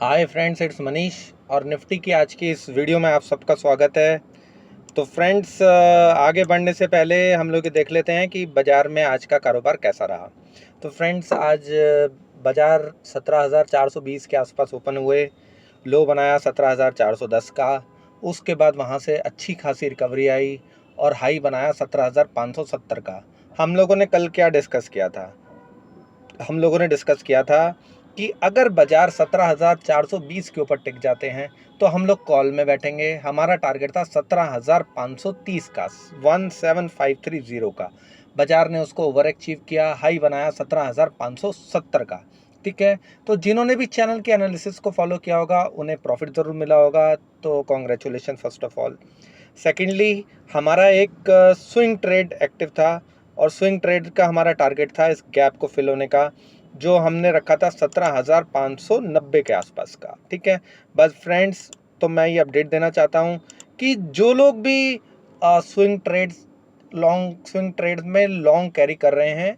Hi friends, it's Manish और Nifty की आज की इस वीडियो में आप सबका स्वागत है। तो फ्रेंड्स, आगे बढ़ने से पहले हम लोग ये देख लेते हैं कि बाज़ार में आज का कारोबार कैसा रहा। तो फ्रेंड्स, आज बाज़ार 17,420 के आसपास ओपन हुए। लो बनाया 17,410 का। उसके बाद वहाँ से अच्छी खासी रिकवरी आई और हाई बनाया 17,570 का। हम लोगों ने कल क्या डिस्कस किया था? हम लोगों ने डिस्कस किया था कि अगर बाजार 17,420 के ऊपर टिक जाते हैं तो हम लोग कॉल में बैठेंगे। हमारा टारगेट था 17,530 का, 17,530 का। बाजार ने उसको ओवर अचीव किया, हाई बनाया 17,570 का। ठीक है, तो जिन्होंने भी चैनल के एनालिसिस को फॉलो किया होगा उन्हें प्रॉफिट ज़रूर मिला होगा, तो congratulation first of all. Secondly, हमारा एक स्विंग ट्रेड एक्टिव था और स्विंग ट्रेड का हमारा टारगेट था इस गैप को फिल होने का, जो हमने रखा था 17,590 के आसपास का। ठीक है, बस फ्रेंड्स, तो मैं ये अपडेट देना चाहता हूँ कि जो लोग भी लॉन्ग स्विंग ट्रेड में लॉन्ग कैरी कर रहे हैं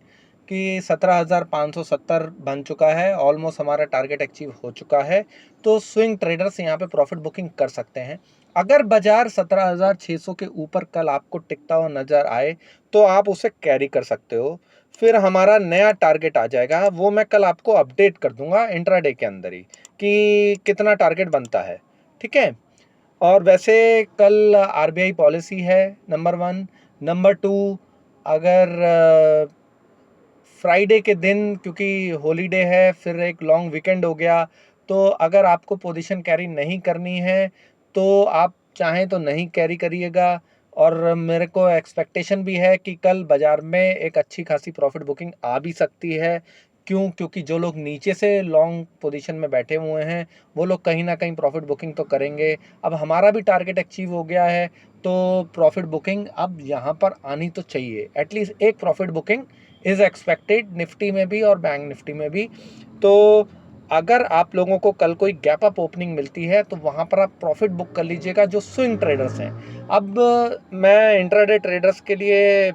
कि 17,570 बन चुका है, ऑलमोस्ट हमारा टारगेट अचीव हो चुका है, तो स्विंग ट्रेडर्स यहाँ पे प्रॉफिट बुकिंग कर सकते हैं। अगर बाजार 17,600 के ऊपर कल आपको टिकता हुआ नज़र आए तो आप उसे कैरी कर सकते हो। फिर हमारा नया टारगेट आ जाएगा, वो मैं कल आपको अपडेट कर दूंगा इंट्राडे के अंदर ही कि कितना टारगेट बनता है। ठीक है, और वैसे कल आरबीआई पॉलिसी है, नंबर 1। नंबर 2, अगर फ्राइडे के दिन, क्योंकि हॉलीडे है, फिर एक लॉन्ग वीकेंड हो गया, तो अगर आपको पोजीशन कैरी नहीं करनी है तो आप चाहें तो नहीं कैरी करिएगा। और मेरे को एक्सपेक्टेशन भी है कि कल बाज़ार में एक अच्छी खासी प्रॉफिट बुकिंग आ भी सकती है। क्योंकि जो लोग नीचे से लॉन्ग पोजीशन में बैठे हुए हैं वो लोग कहीं ना कहीं प्रॉफिट बुकिंग तो करेंगे। अब हमारा भी टारगेट अचीव हो गया है, तो प्रॉफिट बुकिंग अब यहाँ पर आनी तो चाहिए। एटलीस्ट एक profit booking is expected, Nifty में भी और बैंक निफ्टी में भी। तो अगर आप लोगों को कल कोई गैप अप ओपनिंग मिलती है तो वहाँ पर आप प्रॉफिट बुक कर लीजिएगा, जो स्विंग ट्रेडर्स हैं। अब मैं इंट्राडे ट्रेडर्स के लिए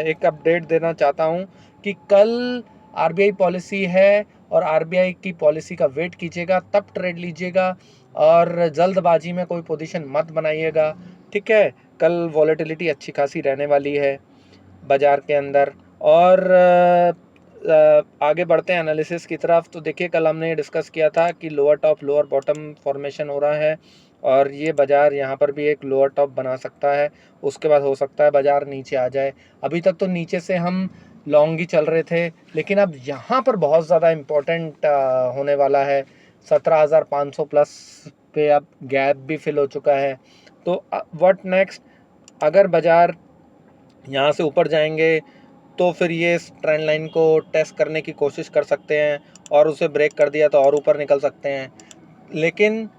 एक अपडेट देना चाहता हूँ कि कल आरबीआई पॉलिसी है और आरबीआई की पॉलिसी का वेट कीजिएगा, तब ट्रेड लीजिएगा और जल्दबाजी में कोई पोजीशन मत बनाइएगा। ठीक है, कल वॉलेटिलिटी अच्छी खासी रहने वाली है बाज़ार के अंदर। और आगे बढ़ते हैं एनालिसिस की तरफ। तो देखिए, कल हमने डिस्कस किया था कि lower top lower bottom formation हो रहा है और ये बाज़ार यहाँ पर भी एक लोअर टॉप बना सकता है। उसके बाद हो सकता है बाज़ार नीचे आ जाए। अभी तक तो नीचे से हम लॉन्ग ही चल रहे थे, लेकिन अब यहाँ पर बहुत ज़्यादा इम्पोर्टेंट होने वाला है। 17,500 प्लस पे अब गैप भी फिल हो चुका है। तो व्हाट नेक्स्ट? अगर बाज़ार यहाँ से ऊपर जाएंगे तो फिर ये इस ट्रेंड लाइन को टेस्ट करने की कोशिश कर सकते हैं और उसे ब्रेक कर दिया तो और ऊपर निकल सकते हैं। लेकिन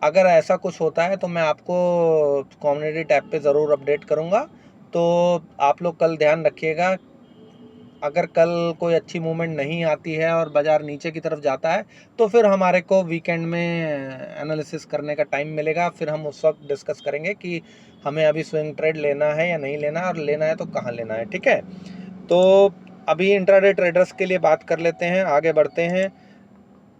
अगर ऐसा कुछ होता है तो मैं आपको कम्युनिटी टैब पे ज़रूर अपडेट करूँगा। तो आप लोग कल ध्यान रखिएगा, अगर कल कोई अच्छी मूवमेंट नहीं आती है और बाज़ार नीचे की तरफ जाता है तो फिर हमारे को वीकेंड में एनालिसिस करने का टाइम मिलेगा। फिर हम उस वक्त डिस्कस करेंगे कि हमें अभी स्विंग ट्रेड लेना है या नहीं लेना, और लेना है तो कहाँ लेना है। ठीक है, तो अभी इंट्राडे ट्रेडर्स के लिए बात कर लेते हैं, आगे बढ़ते हैं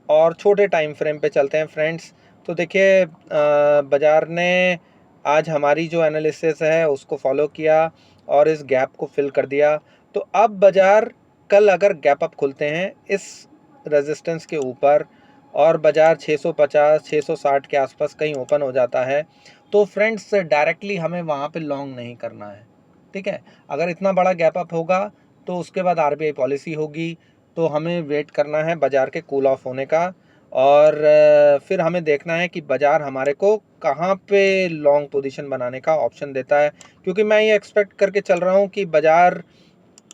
और छोटे टाइम फ्रेम पे चलते हैं फ्रेंड्स। तो देखिए, बाज़ार ने आज हमारी जो एनालिसिस है उसको फॉलो किया और इस गैप को फिल कर दिया। तो अब बाज़ार कल अगर गैप अप खुलते हैं इस रेजिस्टेंस के ऊपर और बाज़ार 650 660 के आसपास कहीं ओपन हो जाता है तो फ्रेंड्स, डायरेक्टली हमें वहाँ पे लॉन्ग नहीं करना है। ठीक है, अगर इतना बड़ा गैप अप होगा तो उसके बाद आरबीआई पॉलिसी होगी, तो हमें वेट करना है बाज़ार के कूल ऑफ होने का। और फिर हमें देखना है कि बाज़ार हमारे को कहाँ पे लॉन्ग पोजीशन बनाने का ऑप्शन देता है। क्योंकि मैं ये एक्सपेक्ट करके चल रहा हूँ कि बाज़ार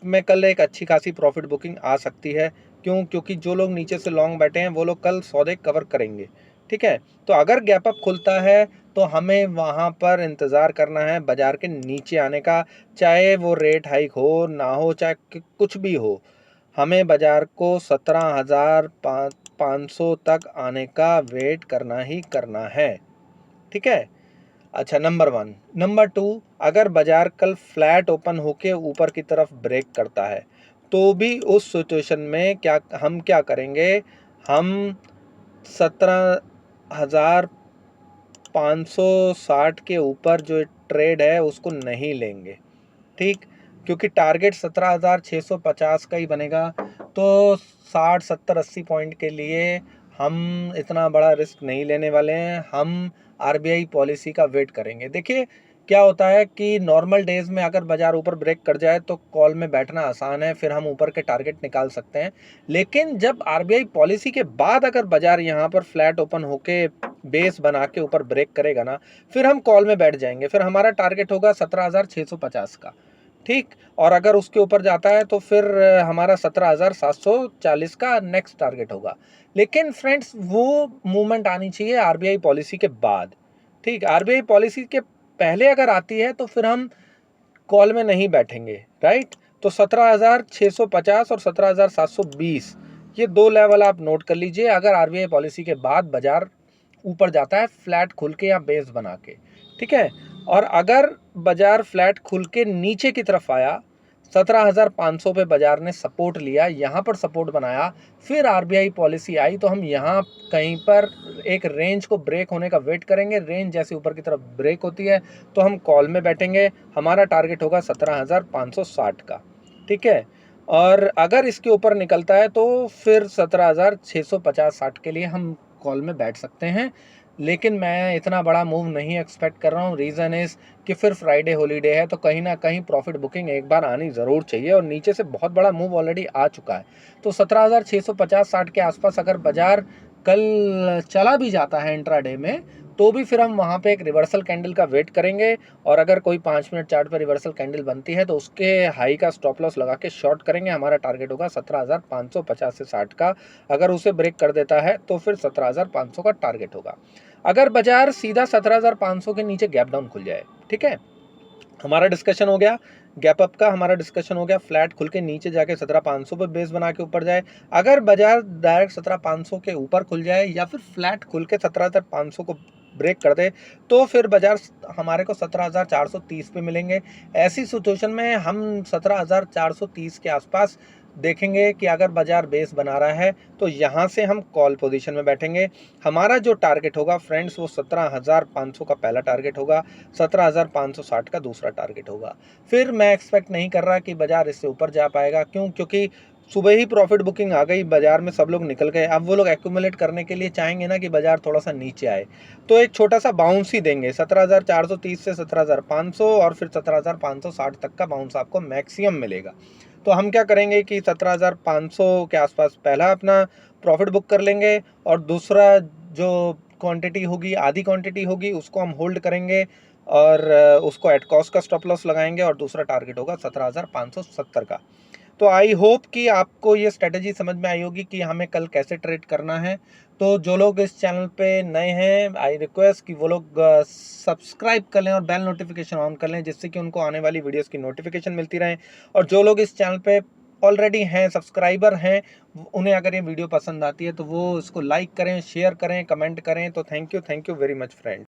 में कल एक अच्छी खासी प्रॉफिट बुकिंग आ सकती है। क्योंकि जो लोग नीचे से लॉन्ग बैठे हैं वो लोग कल सौदे कवर करेंगे। ठीक है, तो अगर गैप अप खुलता है तो हमें वहाँ पर इंतज़ार करना है बाज़ार के नीचे आने का, चाहे वो रेट हाइक हो ना हो, चाहे कुछ भी हो। हमें बाज़ार को 17,500 तक आने का वेट करना ही करना है। ठीक है, अच्छा, नंबर 1। नंबर 2, अगर बाज़ार कल फ्लैट ओपन होके ऊपर की तरफ ब्रेक करता है तो भी उस सिचुएशन में क्या करेंगे? हम 17,560 के ऊपर जो ट्रेड है उसको नहीं लेंगे, ठीक, क्योंकि टारगेट 17,650 का ही बनेगा। तो 60 70 80 पॉइंट के लिए हम इतना बड़ा रिस्क नहीं लेने वाले हैं। हम आरबीआई पॉलिसी का वेट करेंगे। देखिए क्या होता है कि नॉर्मल डेज में अगर बाजार ऊपर ब्रेक कर जाए तो कॉल में बैठना आसान है, फिर हम ऊपर के टारगेट निकाल सकते हैं। लेकिन जब आरबीआई पॉलिसी के बाद अगर बाजार यहाँ पर फ्लैट ओपन होके बेस बना के ऊपर ब्रेक करेगा ना, फिर हम कॉल में बैठ जाएंगे। फिर हमारा टारगेट होगा 17,650 का, ठीक। और अगर उसके ऊपर जाता है तो फिर हमारा 17,740 का नेक्स्ट टारगेट होगा। लेकिन फ्रेंड्स वो मूवमेंट आनी चाहिए आरबीआई पॉलिसी के बाद, ठीक। आरबीआई पॉलिसी के पहले अगर आती है तो फिर हम कॉल में नहीं बैठेंगे, राइट। तो 17,650 और 17,720 ये दो लेवल आप नोट कर लीजिए अगर आरबीआई पॉलिसी के बाद बाजार ऊपर जाता है फ्लैट खुल के या बेस बना के, ठीक है। और अगर बाजार फ्लैट खुल के नीचे की तरफ आया, 17,500 पे बाजार ने सपोर्ट लिया, यहाँ पर सपोर्ट बनाया, फिर आरबीआई पॉलिसी आई, तो हम यहाँ कहीं पर एक रेंज को ब्रेक होने का वेट करेंगे। रेंज जैसे ऊपर की तरफ ब्रेक होती है तो हम कॉल में बैठेंगे। हमारा टारगेट होगा 17,560 का, ठीक है। और अगर इसके ऊपर निकलता है तो फिर 17,650-60 के लिए हम कॉल में बैठ सकते हैं। लेकिन मैं इतना बड़ा मूव नहीं एक्सपेक्ट कर रहा हूँ। रीज़न इज़ कि फिर फ्राइडे हॉलीडे है तो कहीं ना कहीं प्रॉफिट बुकिंग एक बार आनी ज़रूर चाहिए, और नीचे से बहुत बड़ा मूव ऑलरेडी आ चुका है। तो 17,650-60 के आसपास अगर बाजार कल चला भी जाता है इंट्राडे में, तो भी फिर हम वहाँ पे एक रिवर्सल कैंडल का वेट करेंगे। और अगर कोई 5 मिनट चार्ट पर रिवर्सल कैंडल बनती है तो उसके हाई का स्टॉप लॉस लगा के शॉर्ट करेंगे। हमारा टारगेट होगा 17,550 से 60 का। अगर उसे ब्रेक कर देता है तो फिर 17,500 का टारगेट होगा। अगर बाजार सीधा 17,500 के नीचे गैप डाउन खुल जाए, ठीक है, हमारा डिस्कशन हो गया गैप अप का, हमारा डिस्कशन हो गया फ्लैट खुल के नीचे जाके 17,500 पे बेस बना के ऊपर जाए। अगर बाजार डायरेक्ट 17,500 के ऊपर खुल जाए या फिर फ्लैट खुल के 17,500 को ब्रेक कर दे तो फिर बाजार हमारे को 17,430 पे मिलेंगे। ऐसी सिचुएशन में हम 17,430 के आसपास देखेंगे कि अगर बाजार बेस बना रहा है तो यहाँ से हम कॉल पोजीशन में बैठेंगे। हमारा जो टारगेट होगा फ्रेंड्स वो 17,500 का पहला टारगेट होगा, 17,560 का दूसरा टारगेट होगा। फिर मैं एक्सपेक्ट नहीं कर रहा कि बाजार इससे ऊपर जा पाएगा। क्यों? क्योंकि सुबह ही प्रॉफिट बुकिंग आ गई, बाजार में सब लोग निकल गए। अब वो लोग एक्यूमुलेट करने के लिए चाहेंगे ना कि बाजार थोड़ा सा नीचे आए, तो एक छोटा सा बाउंस ही देंगे 17,430 से 17,500 और फिर 17,560 तक का बाउंस आपको मैक्सिमम मिलेगा। तो हम क्या करेंगे कि 17,500 के आसपास पहला अपना प्रॉफिट बुक कर लेंगे और दूसरा जो क्वांटिटी होगी, आधी क्वांटिटी होगी, उसको हम होल्ड करेंगे और उसको एट कॉस्ट का स्टॉप लॉस लगाएंगे और दूसरा टारगेट होगा 17,570 का। तो आई होप कि आपको ये स्ट्रेटजी समझ में आई होगी कि हमें कल कैसे ट्रेड करना है। तो जो लोग इस चैनल पे नए हैं, आई रिक्वेस्ट कि वो लोग सब्सक्राइब कर लें और बेल नोटिफिकेशन ऑन कर लें, जिससे कि उनको आने वाली वीडियोस की नोटिफिकेशन मिलती रहे। और जो लोग इस चैनल पे ऑलरेडी हैं, सब्सक्राइबर हैं, उन्हें अगर ये वीडियो पसंद आती है तो वो इसको लाइक करें, शेयर करें, कमेंट करें। तो thank you very much friend.